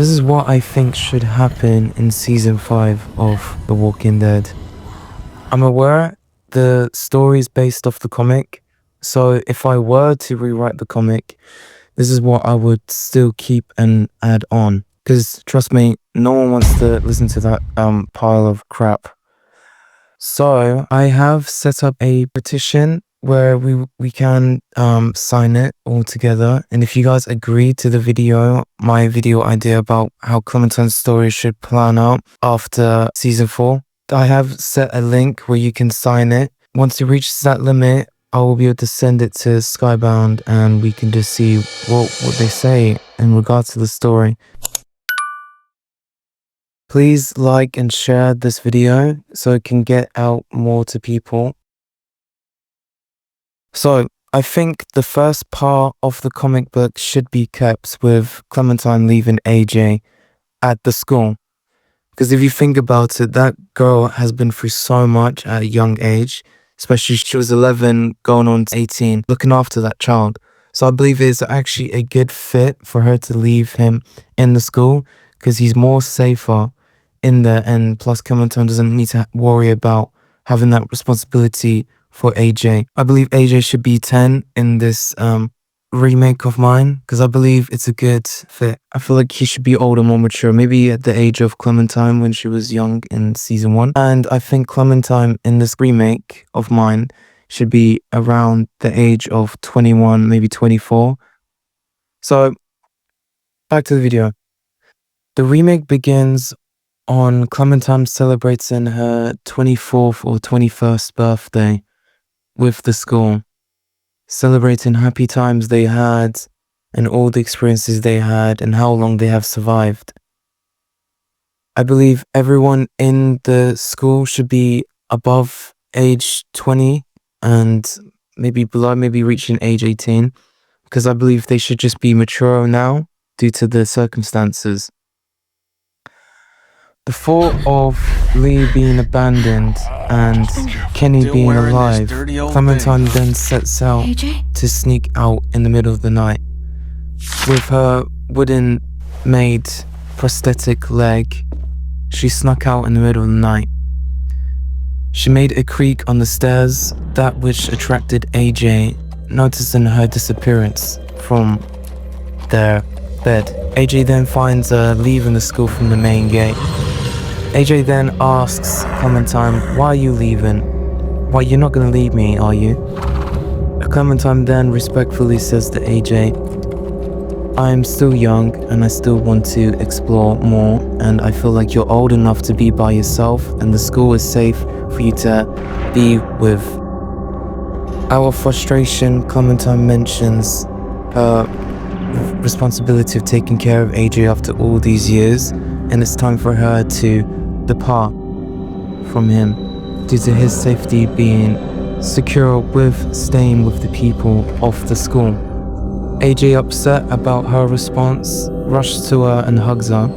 This is what I think should happen in season 5 of The Walking Dead. I'm aware the story is based off the comic, so if I were to rewrite the comic, this is what I would still keep and add on. Because trust me, no one wants to listen to that pile of crap. So I have set up a petition where we can sign it all together, and if you guys agree to my video idea about how Clementine's story should plan out after season 4, I have set a link where you can sign it. Once it reaches that limit, I will be able to send it to Skybound and we can just see what they say in regards to the story. Please like and share this video so it can get out more to people. So, I think the first part of the comic book should be kept with Clementine leaving AJ at the school. Because if you think about it, that girl has been through so much at a young age, especially she was 11 going on to 18, looking after that child. So I believe it's actually a good fit for her to leave him in the school because he's more safer in there, and plus Clementine doesn't need to worry about having that responsibility for AJ. I believe AJ should be 10 in this remake of mine because I believe it's a good fit. I feel like he should be older, more mature, maybe at the age of Clementine when she was young in season 1. And I think Clementine in this remake of mine should be around the age of 21, maybe 24. So back to the video. The remake begins on Clementine celebrating her 24th or 21st birthday with the school, celebrating happy times they had and all the experiences they had and how long they have survived. I believe everyone in the school should be above age 20 and maybe below, maybe reaching age 18, because I believe they should just be mature now due to the circumstances. The thought of Lee being abandoned and Kenny being alive, Clementine then sets out to sneak out in the middle of the night. With her wooden made prosthetic leg, she snuck out in the middle of the night. She made a creak on the stairs, that which attracted AJ, noticing her disappearance from their bed. AJ then finds her leaving the school from the main gate. AJ then asks Clementine, "Why are you leaving? Why, you're not gonna leave me, are you?" Clementine then respectfully says to AJ, "I am still young and I still want to explore more, and I feel like you're old enough to be by yourself and the school is safe for you to be with." Out of frustration, Clementine mentions her responsibility of taking care of AJ after all these years, and it's time for her to depart from him due to his safety being secure with staying with the people of the school. AJ, upset about her response, rushes to her and hugs her.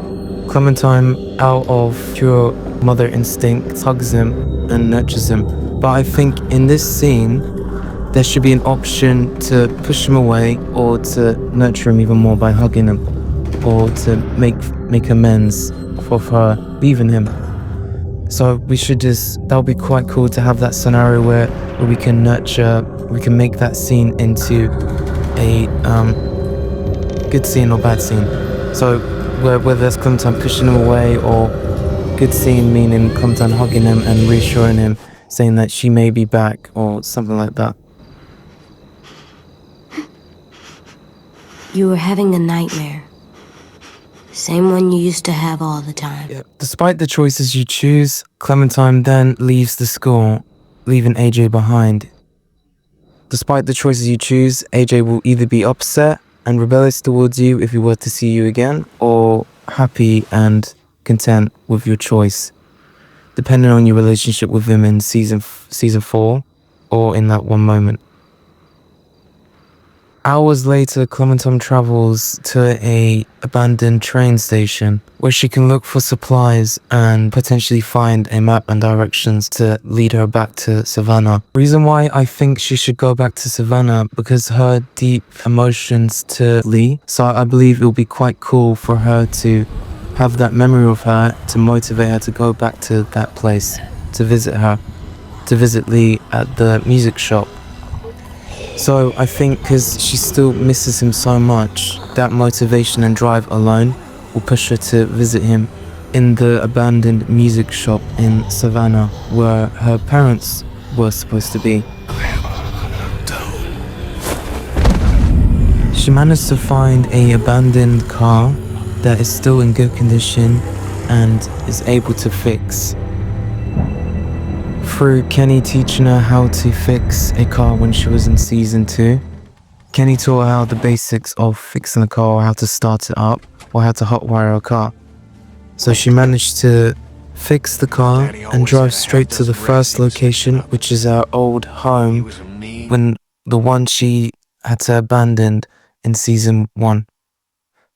Clementine, out of pure mother instinct, hugs him and nurtures him. But I think in this scene, there should be an option to push him away or to nurture him even more by hugging him, or to make amends for her leaving him. So we should that would be quite cool to have that scenario where we can make that scene into a good scene or bad scene. So whether that's Clementine pushing him away, or good scene meaning Clementine hugging him and reassuring him, saying that she may be back or something like that. You were having a nightmare. Same one you used to have all the time. Yeah. Despite the choices you choose, Clementine then leaves the school, leaving AJ behind. Despite the choices you choose, AJ will either be upset and rebellious towards you if he were to see you again, or happy and content with your choice, depending on your relationship with him in season 4 or in that one moment. Hours later, Clementine travels to a abandoned train station where she can look for supplies and potentially find a map and directions to lead her back to Savannah. Reason why I think she should go back to Savannah, because her deep emotions to Lee. So I believe it will be quite cool for her to have that memory of her to motivate her to go back to that place, to visit her, to visit Lee at the music shop. So I think because she still misses him so much, that motivation and drive alone will push her to visit him in the abandoned music shop in Savannah where her parents were supposed to be. She managed to find an abandoned car that is still in good condition and is able to fix. Through Kenny teaching her how to fix a car when she was in season 2. Kenny taught her how the basics of fixing a car, how to start it up, or how to hotwire a car. So she managed to fix the car and drive straight to the first location, which is her old home, when the one she had to abandon in season 1.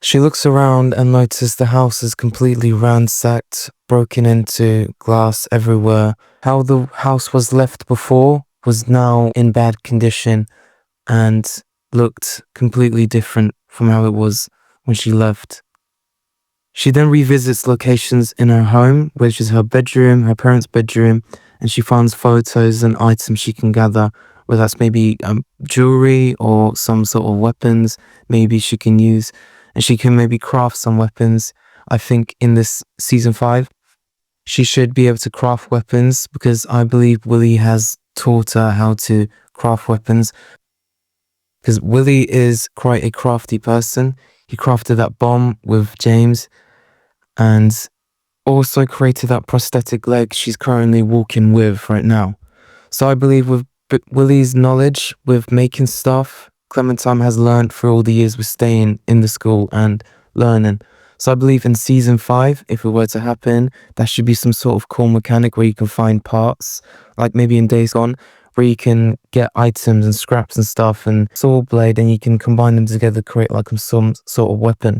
She looks around and notices the house is completely ransacked, broken into, glass everywhere. How the house was left before was now in bad condition and looked completely different from how it was when she left. She then revisits locations in her home, which is her bedroom, her parents' bedroom, and she finds photos and items she can gather, whether that's maybe jewelry or some sort of weapons maybe she can use. And she can maybe craft some weapons. I think in this season 5, she should be able to craft weapons because I believe Willie has taught her how to craft weapons. Because Willie is quite a crafty person. He crafted that bomb with James and also created that prosthetic leg she's currently walking with right now. So I believe with Willie's knowledge with making stuff, Clementine has learned through all the years with staying in the school and learning. So I believe in season 5, if it were to happen, that should be some sort of cool mechanic where you can find parts, like maybe in Days Gone, where you can get items and scraps and stuff and saw blade and you can combine them together to create like some sort of weapon.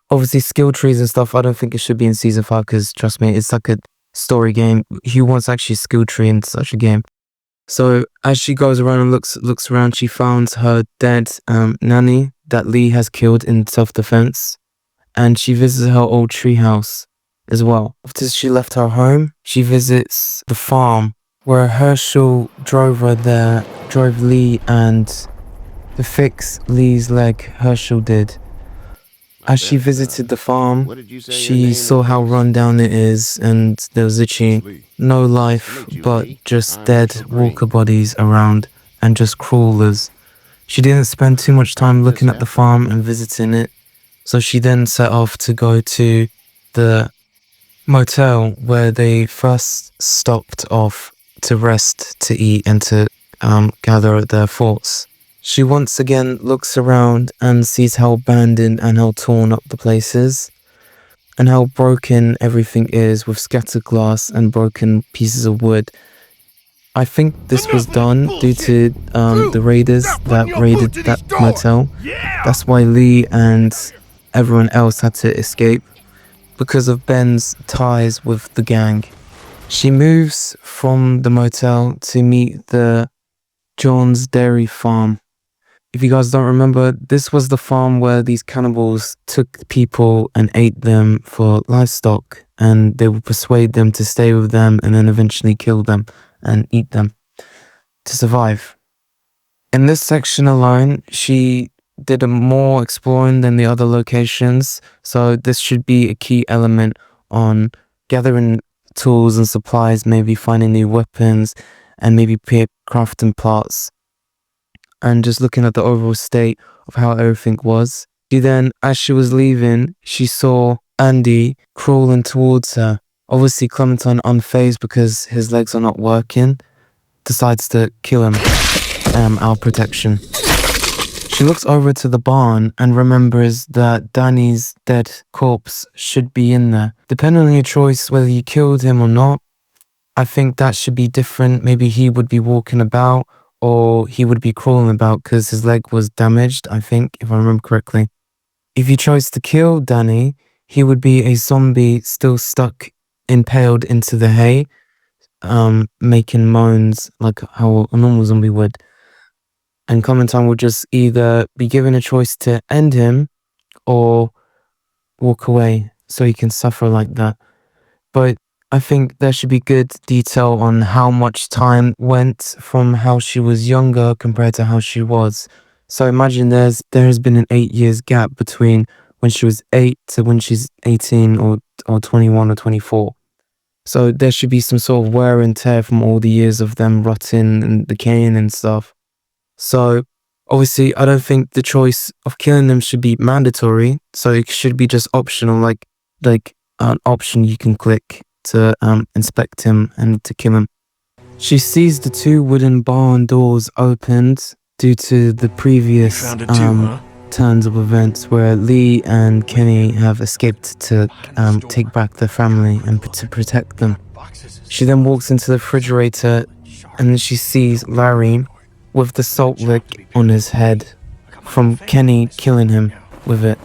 Obviously skill trees and stuff, I don't think it should be in season 5 because trust me, it's like a story game. Who wants actually a skill tree in such a game? So as she goes around and looks around, she finds her dead nanny that Lee has killed in self-defense, and she visits her old treehouse as well. After she left her home, she visits the farm where Herschel drove her there, drove Lee, and to fix Lee's leg, Herschel did. As she visited the farm, she saw how run down it is, and there was literally no life but just dead walker bodies around and just crawlers. She didn't spend too much time looking at the farm and visiting it, so she then set off to go to the motel where they first stopped off to rest, to eat, and to gather their thoughts. She once again looks around and sees how abandoned and how torn up the place is, and how broken everything is with scattered glass and broken pieces of wood. I think this was done due to the raiders that raided that motel. That's why Lee and everyone else had to escape, because of Ben's ties with the gang. She moves from the motel to meet the John's Dairy Farm. If you guys don't remember, this was the farm where these cannibals took people and ate them for livestock, and they would persuade them to stay with them and then eventually kill them and eat them to survive. In this section alone, she did more exploring than the other locations, so this should be a key element on gathering tools and supplies, maybe finding new weapons, and maybe crafting parts, and just looking at the overall state of how everything was. She then, as she was leaving, she saw Andy crawling towards her. Obviously, Clementine, unfazed because his legs are not working, decides to kill him, out of protection. She looks over to the barn and remembers that Danny's dead corpse should be in there. Depending on your choice, whether you killed him or not, I think that should be different. Maybe he would be walking about, or he would be crawling about because his leg was damaged, I think, if I remember correctly. If you chose to kill Danny, he would be a zombie still stuck, impaled into the hay, making moans like how a normal zombie would. And Clementine would just either be given a choice to end him or walk away so he can suffer like that. But I think there should be good detail on how much time went from how she was younger compared to how she was. So imagine there has been an 8 years gap between when she was 8 to when she's 18 or 21 or 24. So there should be some sort of wear and tear from all the years of them rotting and decaying and stuff. So obviously I don't think the choice of killing them should be mandatory. So it should be just optional, like an option you can click to inspect him and to kill him. She sees the 2 wooden barn doors opened due to the previous turns of events where Lee and Kenny have escaped to take back their family and to protect them. She then walks into the refrigerator and then she sees Larry with the salt lick on his head from Kenny killing him with it.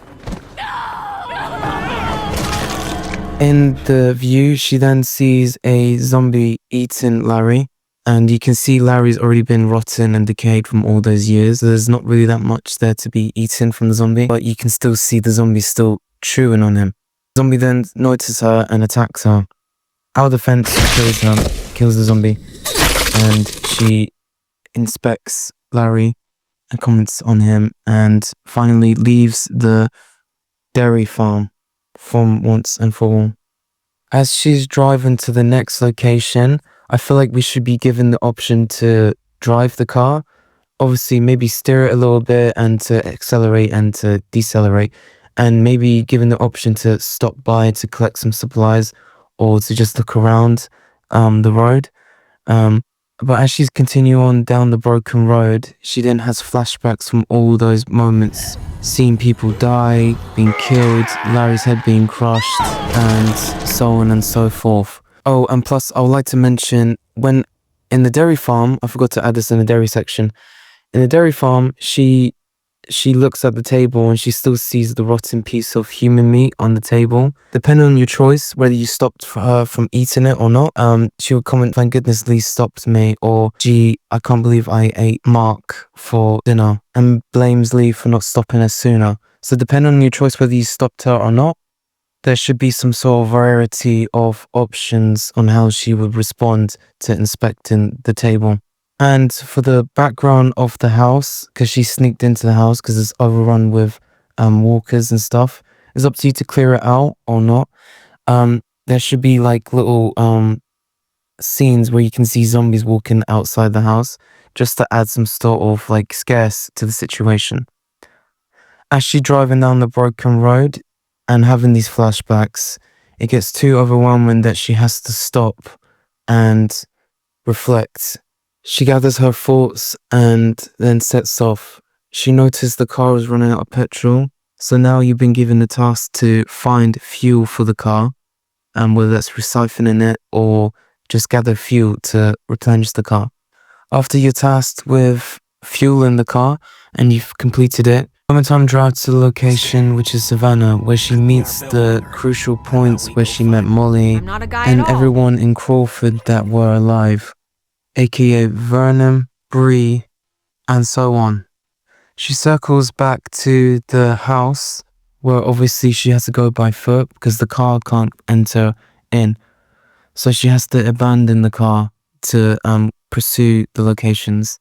In the view, she then sees a zombie eating Larry, and you can see Larry's already been rotten and decayed from all those years. There's not really that much there to be eaten from the zombie, but you can still see the zombie still chewing on him. The zombie then notices her and attacks her. Out of the fence, she kills the zombie, and she inspects Larry and comments on him, and finally leaves the dairy farm from once and for all. As she's driving to the next location, I feel like we should be given the option to drive the car. Obviously, maybe steer it a little bit and to accelerate and to decelerate, and maybe given the option to stop by to collect some supplies or to just look around the road. But as she's continuing on down the broken road, she then has flashbacks from all those moments, seeing people die, being killed, Larry's head being crushed, and so on and so forth. Oh, and plus I would like to mention, when in the dairy farm, I forgot to add this in the dairy section, in the dairy farm, she looks at the table and she still sees the rotten piece of human meat on the table. Depending on your choice, whether you stopped her from eating it or not, she would comment, "Thank goodness Lee stopped me," or "Gee, I can't believe I ate Mark for dinner," and blames Lee for not stopping her sooner. So depending on your choice, whether you stopped her or not, there should be some sort of variety of options on how she would respond to inspecting the table. And for the background of the house, because she sneaked into the house because it's overrun with walkers and stuff, it's up to you to clear it out or not. There should be like little scenes where you can see zombies walking outside the house, just to add some sort of like scares to the situation. As she's driving down the broken road and having these flashbacks, it gets too overwhelming that she has to stop and reflect. She gathers her thoughts and then sets off. She noticed the car was running out of petrol, so now you've been given the task to find fuel for the car, and whether that's recycling it or just gather fuel to replenish the car. After you're tasked with fuel in the car and you've completed it, Clementine drives to the location, which is Savannah, where she meets the crucial points where she met Molly and everyone in Crawford that were alive, aka Vernon, Bree, and so on. She circles back to the house, where obviously she has to go by foot because the car can't enter in. So she has to abandon the car to pursue the locations.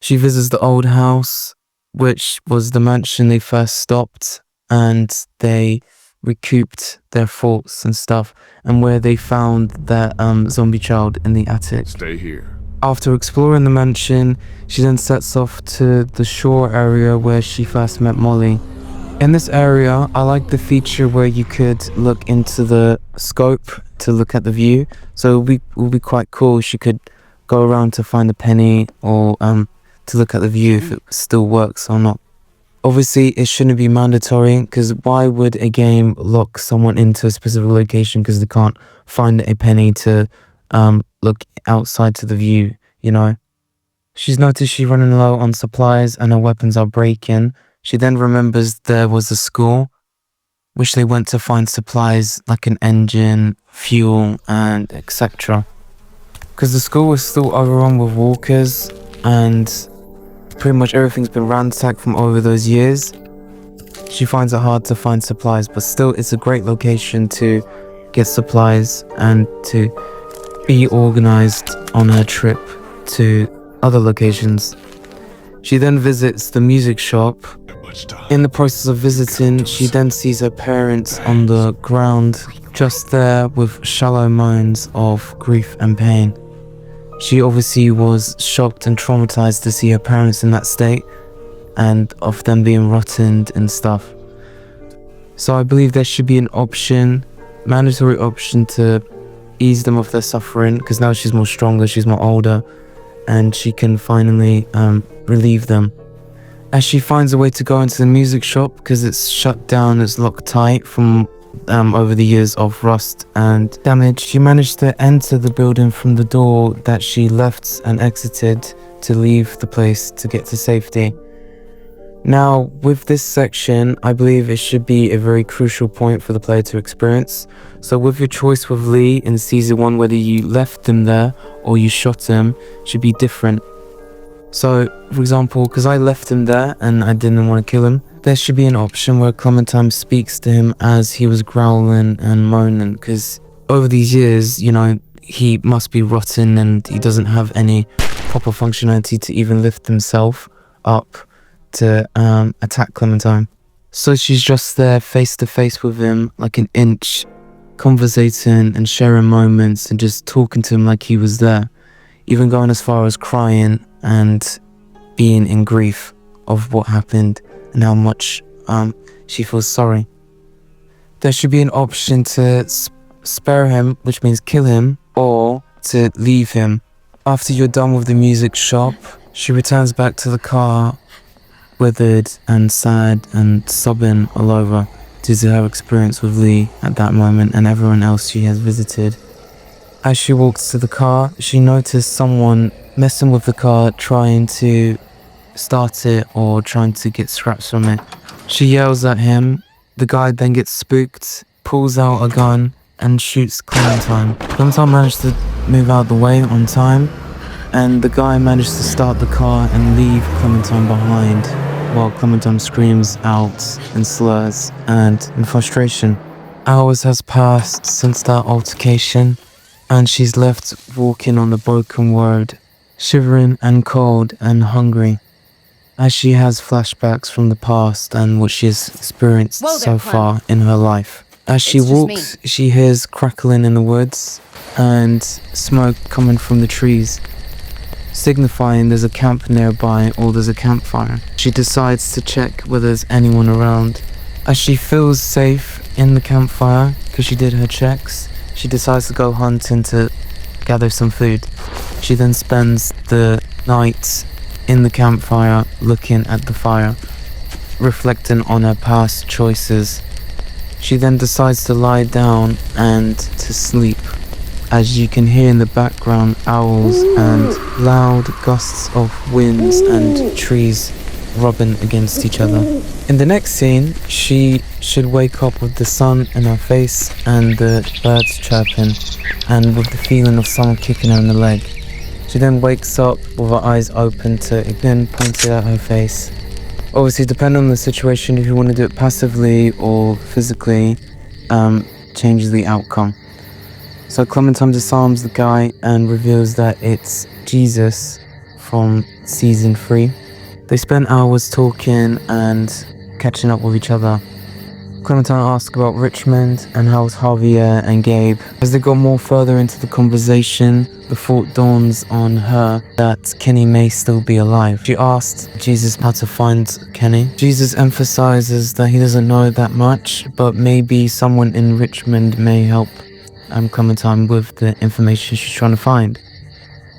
She visits the old house, which was the mansion they first stopped, and they recouped their thoughts and stuff, and where they found that zombie child in the attic. Stay here. After exploring the mansion, she then sets off to the shore area where she first met Molly. In this area, I like the feature where you could look into the scope to look at the view. So it would be quite cool. She could go around to find a penny or to look at the view if it still works or not. Obviously, it shouldn't be mandatory, because why would a game lock someone into a specific location because they can't find a penny to look outside to the view, you know? She's noticed she's running low on supplies and her weapons are breaking. She then remembers there was a school which they went to find supplies like an engine, fuel, and etc. Because the school was still overrun with walkers and pretty much everything's been ransacked from over those years. She finds it hard to find supplies, but still it's a great location to get supplies and to be organized on her trip to other locations. She then visits the music shop. In the process of visiting, she then sees her parents on the ground, just there with shallow moans of grief and pain. She obviously was shocked and traumatized to see her parents in that state and of them being rotten and stuff. So I believe there should be an option, mandatory option, to ease them of their suffering, because now she's more stronger, she's more older, and she can finally relieve them. As she finds a way to go into the music shop, because it's shut down, it's locked tight from over the years of rust and damage, she managed to enter the building from the door that she left and exited to leave the place to get to safety. Now, with this section, I believe it should be a very crucial point for the player to experience. So with your choice with Lee in season 1, whether you left him there or you shot him, should be different. So, for example, because I left him there and I didn't want to kill him, there should be an option where Clementine speaks to him as he was growling and moaning, because over these years, you know, he must be rotten and he doesn't have any proper functionality to even lift himself up to attack Clementine. So she's just there face to face with him, like an inch, conversating and sharing moments and just talking to him like he was there, even going as far as crying and being in grief of what happened and how much she feels sorry. There should be an option to spare him, which means kill him, or to leave him. After you're done with the music shop, she returns back to the car, withered and sad and sobbing all over due to her experience with Lee at that moment and everyone else she has visited. As she walks to the car, she noticed someone messing with the car, trying to start it or trying to get scraps from it. She yells at him. The guy then gets spooked, pulls out a gun and shoots Clementine. Clementine managed to move out of the way on time, and the guy managed to start the car and leave Clementine behind while Clementine screams out in slurs and in frustration. Hours has passed since that altercation, and she's left walking on the broken road, shivering and cold and hungry, as she has flashbacks from the past and what she has experienced so far in her life. As she walks, she hears crackling in the woods and smoke coming from the trees, signifying there's a camp nearby or there's a campfire. She decides to check whether there's anyone around. As she feels safe in the campfire, because she did her checks, she decides to go hunting to gather some food. She then spends the night in the campfire looking at the fire, reflecting on her past choices. She then decides to lie down and to sleep, as you can hear in the background owls and loud gusts of winds and trees rubbing against each other. In the next scene, she should wake up with the sun in her face and the birds chirping, and with the feeling of someone kicking her in the leg. She then wakes up with her eyes open to again pointed at her face. Obviously, depending on the situation, if you want to do it passively or physically, changes the outcome. So Clementine disarms the guy and reveals that it's Jesus from season 3. They spent hours talking and catching up with each other. Clementine asks about Richmond and how's Javier and Gabe. As they go more further into the conversation, the thought dawns on her that Kenny may still be alive. She asks Jesus how to find Kenny. Jesus emphasizes that he doesn't know that much, but maybe someone in Richmond may help Clementine with the information she's trying to find.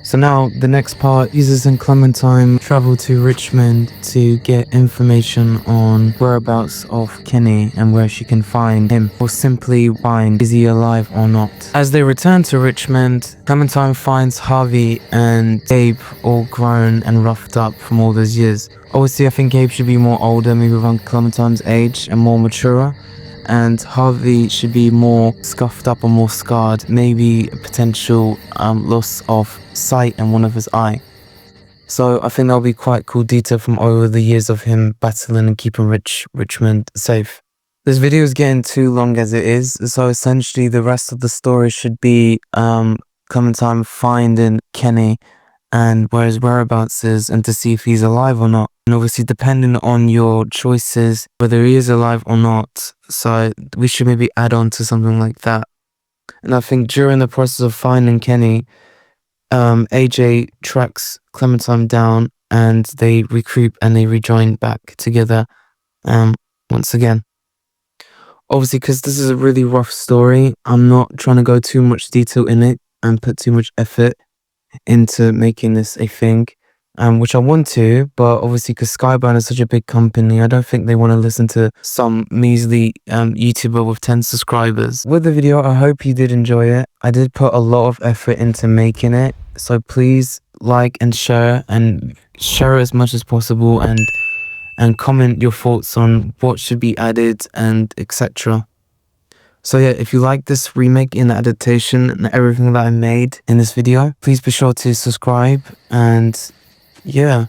So now the next part, Jesus and Clementine travel to Richmond to get information on whereabouts of Kenny and where she can find him, or simply find is he alive or not. As they return to Richmond, Clementine finds Harvey and Gabe all grown and roughed up from all those years. Obviously I think Gabe should be more older, maybe around Clementine's age and more mature. And Harvey should be more scuffed up or more scarred, maybe a potential loss of sight in one of his eye. So I think that'll be quite cool detail from over the years of him battling and keeping Richmond safe. This video is getting too long as it is, so essentially the rest of the story should be Clementine finding Kenny and where his whereabouts is and to see if he's alive or not. And obviously depending on your choices, whether he is alive or not. So we should maybe add on to something like that. And I think during the process of finding Kenny, AJ tracks Clementine down and they regroup and they rejoin back together once again. Obviously, because this is a really rough story, I'm not trying to go too much detail in it and put too much effort into making this a thing, which I want to, but obviously because Skybound is such a big company, I don't think they want to listen to some measly YouTuber with 10 subscribers. With the video, I hope you did enjoy it. I did put a lot of effort into making it, so please like and share as much as possible and comment your thoughts on what should be added and etc. So yeah, if you like this remake and adaptation and everything that I made in this video, please be sure to subscribe and yeah.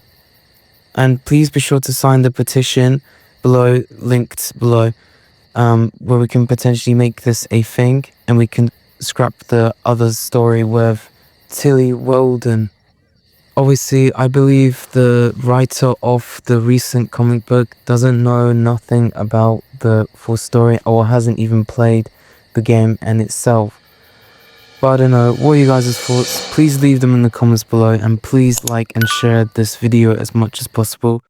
And please be sure to sign the petition below, linked below, where we can potentially make this a thing and we can scrap the other story with Tilly Weldon. Obviously, I believe the writer of the recent comic book doesn't know nothing about the full story or hasn't even played the game in itself. But I don't know, what are you guys' thoughts? Please leave them in the comments below and please like and share this video as much as possible.